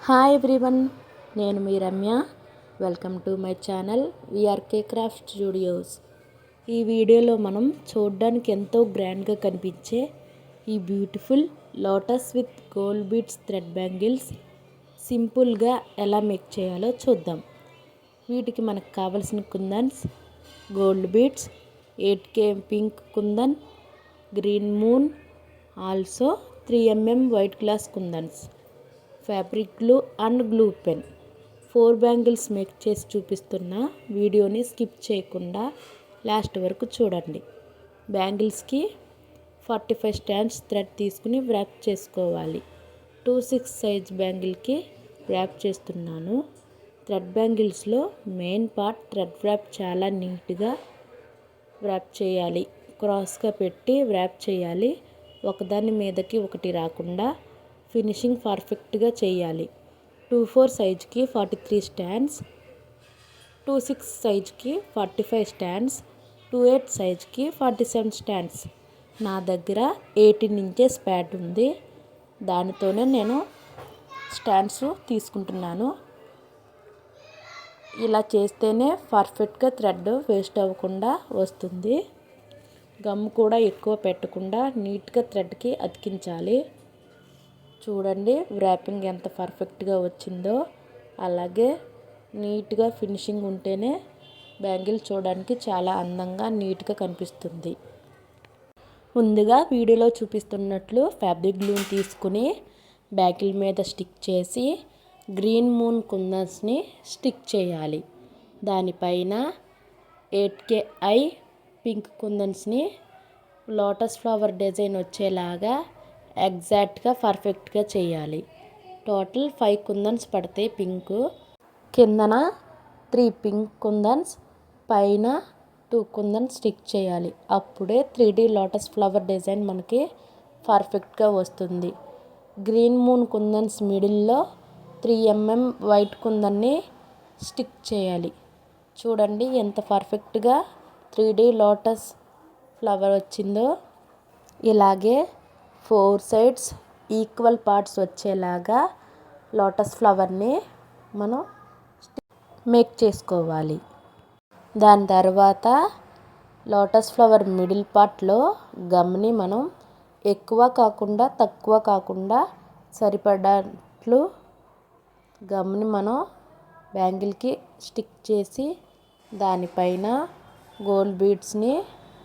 Hi everyone, నేను మీ Ramya. Welcome to my channel VRK craft studios. ఈ వీడియోలో మనం చూడడానికి ఎంతో గ్రాండ్గా కనిపించే ఈ beautiful lotus with gold beads thread bangles సింపుల్గా ఎలా మేక్ చేయాలో చూద్దాం. వీటికి మనకు కావలసిన kundans, gold beads, 8K pink kundan, green moon, also 3mm white glass kundans, fabric glue and glue pen. 4 bangles make చేసి చూపిస్తున్న వీడియోని స్కిప్ చేయకుండా లాస్ట్ వరకు చూడండి. బ్యాంగిల్స్కి 45 స్టాండ్స్ థ్రెడ్ తీసుకుని వ్రాప్ చేసుకోవాలి. 2/6 సైజ్ బ్యాంగిల్కి వ్రాప్ చేస్తున్నాను. థ్రెడ్ బ్యాంగిల్స్లో మెయిన్ పార్ట్ థ్రెడ్ వ్రాప్ చాలా నీట్గా వ్రాప్ చేయాలి. క్రాస్గా పెట్టి వ్రాప్ చేయాలి. ఒకదాని మీదకి ఒకటి రాకుండా ఫినిషింగ్ పర్ఫెక్ట్గా చేయాలి. 2/4 సైజ్కి 43 స్టాండ్స్, 2/6 సైజ్కి 45 స్టాండ్స్, 2/8 సైజ్కి 47 స్టాండ్స్. నా దగ్గర 18 ఇంచెస్ ప్యాడ్ ఉంది, దానితోనే నేను స్టాండ్స్ తీసుకుంటున్నాను. ఇలా చేస్తేనే పర్ఫెక్ట్గా థ్రెడ్ వేస్ట్ అవ్వకుండా వస్తుంది. గమ్ కూడా ఎక్కువ పెట్టకుండా నీట్గా థ్రెడ్కి అతికించాలి. చూడండి వ్రాపింగ్ ఎంత పర్ఫెక్ట్గా వచ్చిందో. అలాగే నీట్గా ఫినిషింగ్ ఉంటేనే బ్యాంగిల్ చూడడానికి చాలా అందంగా నీట్గా కనిపిస్తుంది. ముందుగా వీడియోలో చూపిస్తున్నట్లు ఫ్యాబ్రిక్ గ్లూని తీసుకుని బ్యాంగిల్ మీద స్టిక్ చేసి గ్రీన్ మూన్ కుందన్స్ని స్టిక్ చేయాలి. దానిపైన 8K పింక్ కుందన్స్ని లోటస్ ఫ్లవర్ డిజైన్ వచ్చేలాగా ఎగ్జాక్ట్గా పర్ఫెక్ట్గా చేయాలి. టోటల్ 5 కుందన్స్ పడతాయి. పింక్ కిందన 3 పింక్ కుందన్స్, పైన 2 కుందన్స్ స్టిక్ చేయాలి. అప్పుడే 3D లోటస్ ఫ్లవర్ డిజైన్ మనకి పర్ఫెక్ట్గా వస్తుంది. గ్రీన్ మూన్ కుందన్స్ మిడిల్లో 3mm వైట్ కుందన్ని స్టిక్ చేయాలి. చూడండి ఎంత పర్ఫెక్ట్గా 3D లోటస్ ఫ్లవర్ వచ్చిందో. ఇలాగే 4 సైడ్స్ ఈక్వల్ పార్ట్స్ వచ్చేలాగా లోటస్ ఫ్లవర్ని మనం మేక్ చేసుకోవాలి. దాని తర్వాత లోటస్ ఫ్లవర్ మిడిల్ పార్ట్లో గమ్ని మనం ఎక్కువ కాకుండా తక్కువ కాకుండా సరిపడట్లు గమ్ని మనం బ్యాంగిల్కి స్టిక్ చేసి దానిపైన గోల్డ్ బీడ్స్ని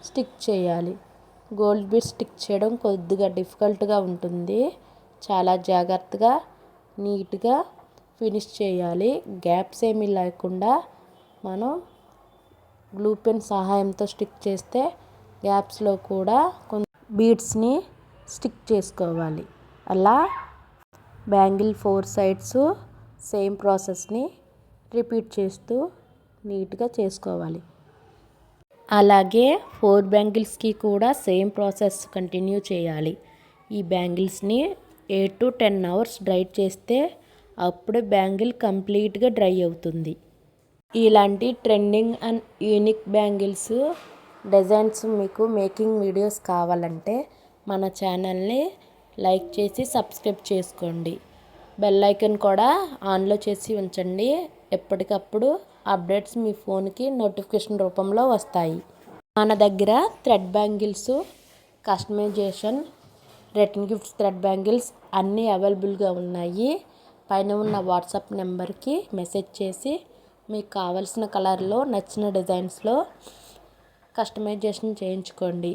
స్టిక్ చేయాలి. గోల్డ్ బీడ్స్ స్టిక్ చేయడం కొద్దిగా డిఫికల్ట్గా ఉంటుంది. చాలా జాగ్రత్తగా నీట్గా ఫినిష్ చేయాలి. గ్యాప్స్ ఏమీ లేకుండా మనం గ్లూ పెన్ సహాయంతో స్టిక్ చేస్తే గ్యాప్స్లో కూడా బీడ్స్ని స్టిక్ చేసుకోవాలి. అలా బ్యాంగిల్ 4 సైడ్స్ సేమ్ ప్రాసెస్ని రిపీట్ చేస్తూ నీట్గా చేసుకోవాలి. అలాగే 4 బ్యాంగిల్స్కి కూడా సేమ్ ప్రాసెస్ కంటిన్యూ చేయాలి. ఈ బ్యాంగిల్స్ని 8 to 10 అవర్స్ డ్రై చేస్తే అప్పుడే బ్యాంగిల్ కంప్లీట్గా డ్రై అవుతుంది. ఇలాంటి trending and unique bangles designs మీకు మేకింగ్ వీడియోస్ కావాలంటే మన ఛానల్ని లైక్ చేసి సబ్స్క్రైబ్ చేసుకోండి. బెల్ ఐకాన్ కూడా ఆన్లో చేసి ఉంచండి. ఎప్పటికప్పుడు అప్డేట్స్ మీ ఫోన్కి నోటిఫికేషన్ రూపంలో వస్తాయి. మన దగ్గర thread bangles, customization, return gifts thread bangles అన్నీ అవైలబుల్గా ఉన్నాయి. పైన ఉన్న వాట్సాప్ నెంబర్కి మెసేజ్ చేసి మీకు కావలసిన కలర్లో నచ్చిన డిజైన్స్లో కస్టమైజేషన్ చేయించుకోండి.